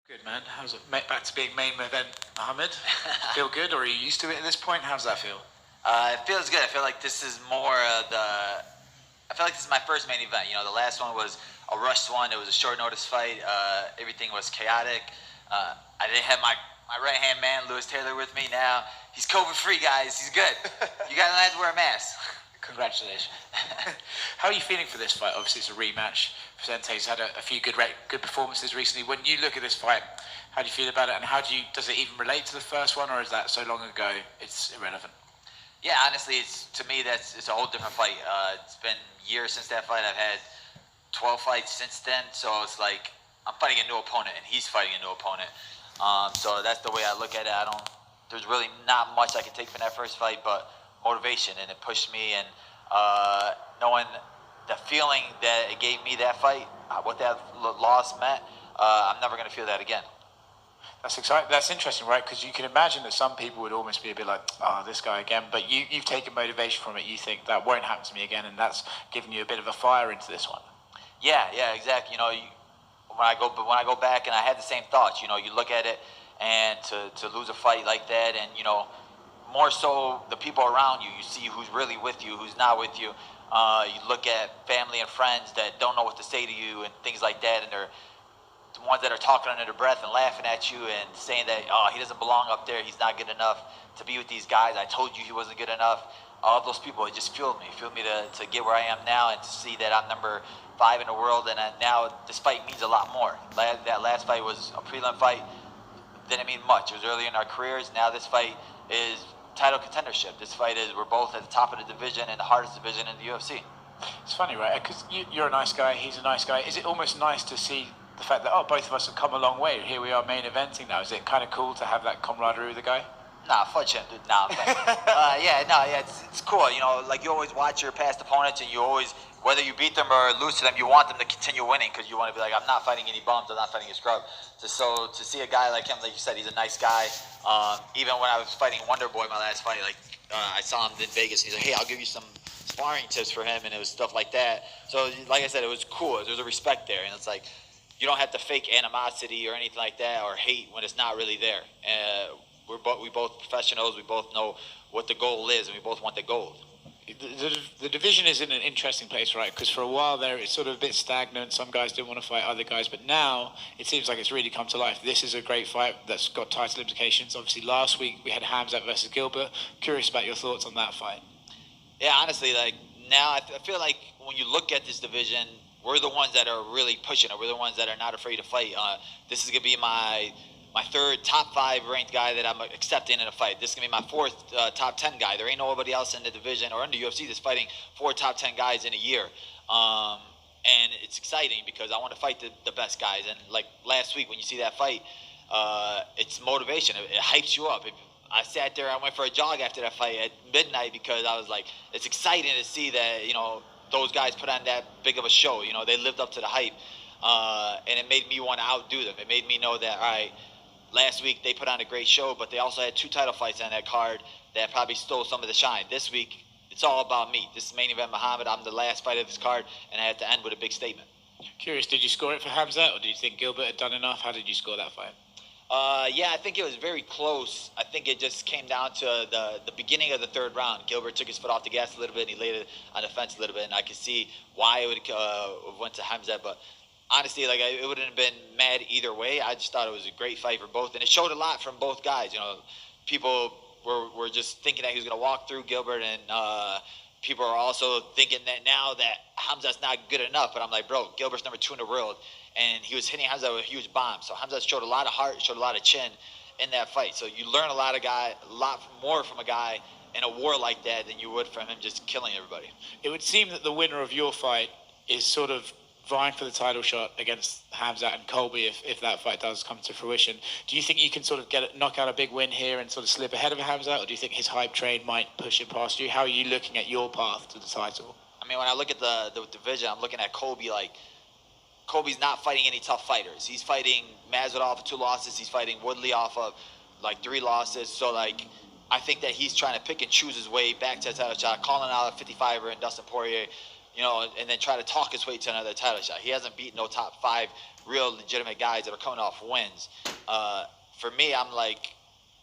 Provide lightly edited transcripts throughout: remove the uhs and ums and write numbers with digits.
Good, man. How's it? Back to being main event, Muhammad. Feel good, or are you used to it at this point? How's that feel? It feels good. I feel like this is more I feel like this is my first main event. The last one was a rushed one. It was a short notice fight. Everything was chaotic. I didn't have my right hand man, Lewis Taylor, with me. Now he's COVID free, guys. He's good. You guys don't have to wear a mask. Congratulations. How are you feeling for this fight? Obviously, it's a rematch. Vicente's had a few good performances recently. When you look at this fight, how do you feel about it, and does it even relate to the first one, or is that so long ago it's irrelevant? Yeah, honestly, to me it's a whole different fight. It's been years since that fight. I've had 12 fights since then, so it's like I'm fighting a new opponent, and he's fighting a new opponent. So that's the way I look at it. There's really not much I can take from that first fight, but motivation, and it pushed me, and knowing the feeling that it gave me that fight, what that loss meant, I'm never going to feel that again. That's exciting. That's interesting, right? Because you can imagine that some people would almost be a bit like, "Oh, this guy again." But you've taken motivation from it. You think that won't happen to me again, and that's giving you a bit of a fire into this one. Yeah, exactly. When I go back, and I had the same thoughts. You look at it, and to lose a fight like that, and more so the people around you. You see who's really with you, who's not with you. You look at family and friends that don't know what to say to you and things like that, and they're the ones that are talking under their breath and laughing at you and saying that, oh, he doesn't belong up there, he's not good enough to be with these guys, I told you he wasn't good enough. All those people, it just fueled me to get where I am now, and to see that I'm number 5 in the world, and now this fight means a lot more. That last fight was a prelim fight, didn't mean much. It was early in our careers. Now this fight is title contendership. This fight is, we're both at the top of the division and the hardest division in the UFC. It's funny, right? Because you're a nice guy, he's a nice guy. Is it almost nice to see the fact that, both of us have come a long way? Here we are main eventing now. Is it kind of cool to have that camaraderie with the guy? Nah, fudge him, dude. Nah, it's cool. Like you always watch your past opponents, and you always, whether you beat them or lose to them, you want them to continue winning, because you want to be like, I'm not fighting any bums, I'm not fighting a scrub. So to see a guy like him, like you said, he's a nice guy. Even when I was fighting Wonder Boy my last fight, I saw him in Vegas, and he's like, hey, I'll give you some sparring tips for him, and it was stuff like that. So like I said, it was cool. There's a respect there, and it's like, you don't have to fake animosity or anything like that, or hate, when it's not really there. We both professionals. We both know what the goal is, and we both want the gold. The division is in an interesting place, right? Because for a while there, it's sort of a bit stagnant. Some guys didn't want to fight other guys, but now it seems like it's really come to life. This is a great fight that's got title implications. Obviously, last week we had Khamzat versus Gilbert. Curious about your thoughts on that fight. Yeah, honestly, now I feel like when you look at this division, we're the ones that are really pushing it. We're the ones that are not afraid to fight. This is going to be my third top 5 ranked guy that I'm accepting in a fight. This is going to be my 4th top 10 guy. There ain't nobody else in the division or in the UFC that's fighting 4 top 10 guys in a year. And it's exciting because I want to fight the best guys. And like last week when you see that fight, it's motivation. It hypes you up. I sat there, I went for a jog after that fight at midnight, because I was like, it's exciting to see that, those guys put on that big of a show. They lived up to the hype, and it made me want to outdo them. It made me know that, all right, last week they put on a great show, but they also had 2 title fights on that card that probably stole some of the shine. This week, it's all about me. This is main event Muhammad. I'm the last fight of this card, and I had to end with a big statement. Curious, did you score it for Khamzat, or do you think Gilbert had done enough? How did you score that fight? Yeah, I think it was very close. I think it just came down to the beginning of the 3rd round. Gilbert took his foot off the gas a little bit, and he laid it on the fence a little bit, and I could see why it would went to Khamzat. But honestly, it wouldn't have been mad either way. I just thought it was a great fight for both, and it showed a lot from both guys. People were just thinking that he was going to walk through Gilbert, and people are also thinking that now that Khamzat's not good enough. But I'm like, bro, Gilbert's number 2 in the world, and he was hitting Khamzat with a huge bomb. So Khamzat showed a lot of heart, showed a lot of chin in that fight. So you learn a lot more from a guy in a war like that than you would from him just killing everybody. It would seem that the winner of your fight is sort of vying for the title shot against Khamzat and Colby if that fight does come to fruition. Do you think you can sort of knock out a big win here and sort of slip ahead of Khamzat, or do you think his hype train might push it past you? How are you looking at your path to the title? I mean, when I look at the division, I'm looking at Colby like, Colby's not fighting any tough fighters. He's fighting Masvidal off of 2 losses. He's fighting Woodley off of 3 losses. So I think that he's trying to pick and choose his way back to a title shot, calling out a 55er and Dustin Poirier, and then try to talk his way to another title shot. He hasn't beaten no top 5 real legitimate guys that are coming off wins. For me, I'm like,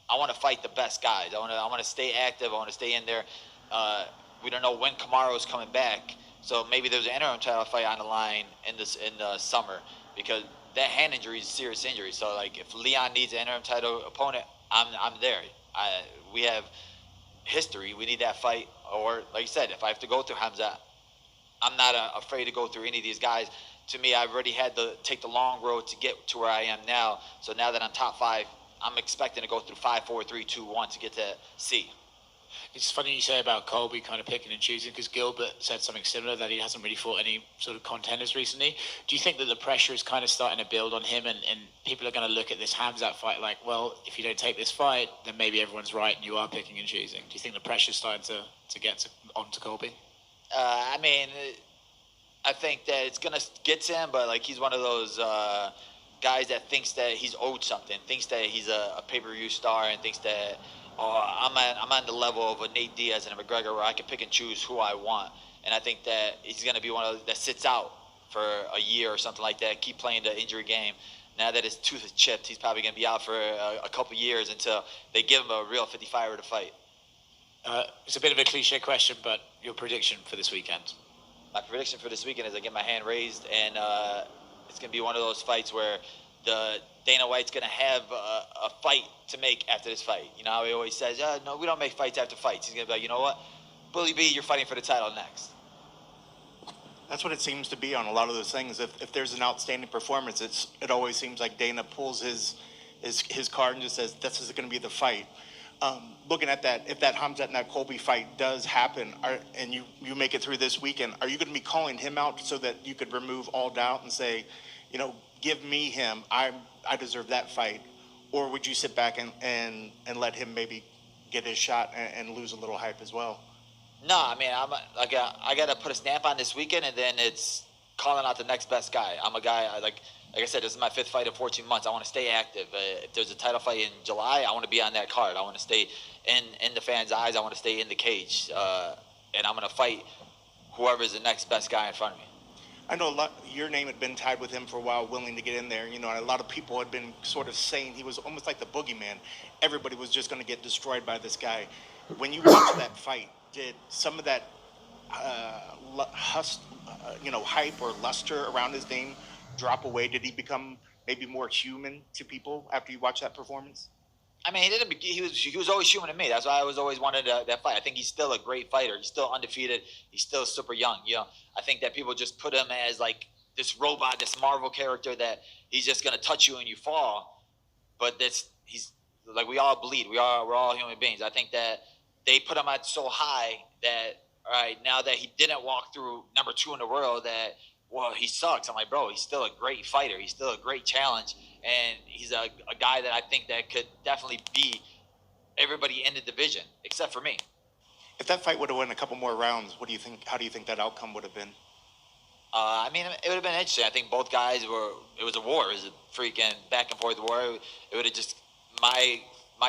I want to fight the best guys. I want to stay active. I want to stay in there. We don't know when Kamaru's coming back, so maybe there's an interim title fight on the line in the summer, because that hand injury is a serious injury. So like, if Leon needs an interim title opponent, I'm there. We have history. We need that fight. Or like you said, if I have to go through Khamzat, I'm not afraid to go through any of these guys. To me, I've already had to take the long road to get to where I am now. So now that I'm top 5, I'm expecting to go through 5, 4, 3, 2, 1 to get to C. It's funny you say about Colby kind of picking and choosing, because Gilbert said something similar, that he hasn't really fought any sort of contenders recently. Do you think that the pressure is kind of starting to build on him, and people are going to look at this Khamzat fight like, well, if you don't take this fight, then maybe everyone's right and you are picking and choosing? Do you think the pressure's starting to get onto Colby? I mean, I think that it's going to get to him, but like, he's one of those guys that thinks that he's owed something, thinks that he's a pay-per-view star, and thinks that I'm on the level of a Nate Diaz and a McGregor, where I can pick and choose who I want. And I think that he's going to be one of those that sits out for a year or something like that, keep playing the injury game. Now that his tooth is chipped, he's probably going to be out for a couple years until they give him a real 55er to fight. It's a bit of a cliche question, but your prediction for this weekend? My prediction for this weekend is I get my hand raised, and it's going to be one of those fights where Dana White's going to have a fight to make after this fight. You know how he always says, no, we don't make fights after fights. He's going to be like, you know what? Bully B, you're fighting for the title next. That's what it seems to be on a lot of those things. If there's an outstanding performance, it always seems like Dana pulls his card and just says, this is going to be the fight. Looking at that, if that Khamzat and that Colby fight does happen, and you make it through this weekend, are you going to be calling him out so that you could remove all doubt and say, give me him, I deserve that fight? Or would you sit back and let him maybe get his shot and lose a little hype as well? No, I mean, I got to put a stamp on this weekend, and then it's calling out the next best guy. I'm a guy, like I said, this is my 5th fight in 14 months. I want to stay active. If there's a title fight in July, I want to be on that card. I want to stay in the fans' eyes. I want to stay in the cage. And I'm going to fight whoever's the next best guy in front of me. I know your name had been tied with him for a while, willing to get in there. And a lot of people had been sort of saying he was almost like the boogeyman. Everybody was just going to get destroyed by this guy. When you watched that fight, did some of that hype or luster around his name drop away? Did he become maybe more human to people after you watched that performance? I mean, he was always human to me. That's why I was always wanted that fight. I think he's still a great fighter. He's still undefeated. He's still super young. I think that people just put him as like this robot, this Marvel character that he's just gonna touch you and you fall. But he's like, we all bleed. We're all human beings. I think that they put him at so high that, all right, now that he didn't walk through number 2 in the world, that, well, he sucks. I'm like, bro, he's still a great fighter. He's still a great challenge. And he's a guy that I think that could definitely beat everybody in the division, except for me. If that fight would have went a couple more rounds, what do you think? How do you think that outcome would have been? I mean, it would have been interesting. I think both guys it was a war. It was a freaking back and forth war. It would have just, my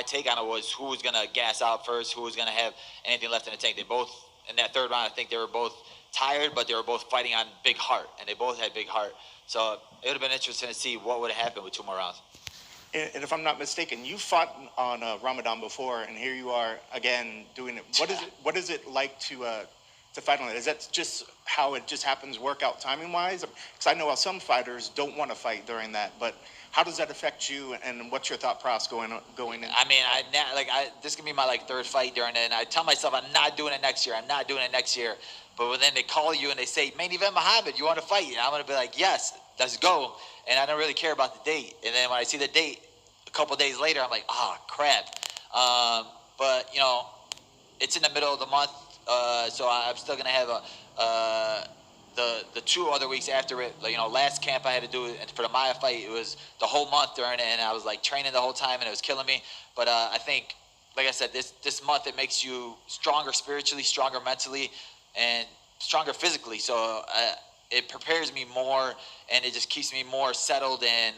take on it was who was going to gas out first, who was going to have anything left in the tank. They both, in that 3rd round, I think they were both tired, but they were both fighting on big heart, and they both had big heart. So it would have been interesting to see what would have happened with 2 more rounds. And if I'm not mistaken, you fought on Ramadan before, and here you are again doing it. What is it like to fight on it? Is that just how it just happens, workout timing wise? Because I know how some fighters don't want to fight during that, but how does that affect you, and what's your thought process going in? I mean, this can be my 3rd fight during it, and I tell myself I'm not doing it next year. I'm not doing it next year. But when then they call you and they say, main event Muhammad, you want to fight? And I'm going to be like, yes, let's go. And I don't really care about the date. And then when I see the date a couple days later, I'm like, crap. But, it's in the middle of the month, so I'm still going to have the 2 other weeks after it. Last camp I had to do it, and for the Maya fight, it was the whole month during it, and I was training the whole time, and it was killing me. But I think, like I said, this month it makes you stronger spiritually, stronger mentally, and stronger physically. So it prepares me more, and it just keeps me more settled and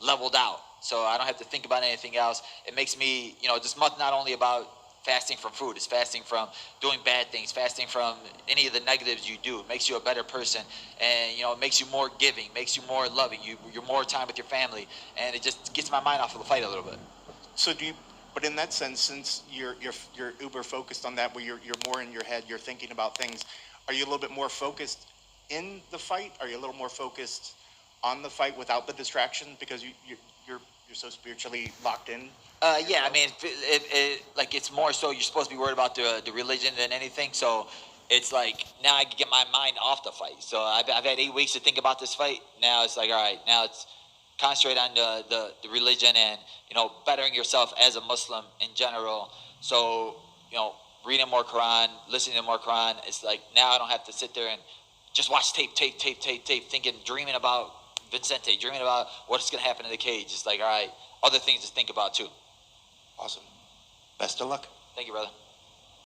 leveled out. So I don't have to think about anything else. It makes me, this month not only about fasting from food. It's fasting from doing bad things, fasting from any of the negatives you do. It makes you a better person, and it makes you more giving, makes you more loving. You're more time with your family, and it just gets my mind off of the fight a little bit. So but in that sense, since you're uber focused on that, where you're more in your head, you're thinking about things, are you a little bit more focused in the fight? Are you a little more focused on the fight without the distraction because you're so spiritually locked in? Yeah, I mean, like it's more so you're supposed to be worried about the religion than anything. So it's like now I can get my mind off the fight. So I've had 8 weeks to think about this fight. Now it's like, all right, now it's concentrate on the religion and bettering yourself as a Muslim in general. So reading more Quran, listening to more Quran. It's like now I don't have to sit there and just watch tape, thinking, dreaming about Vincente, dreaming about what's gonna happen in the cage. It's like, all right, other things to think about too. Awesome. Best of luck. Thank you, brother.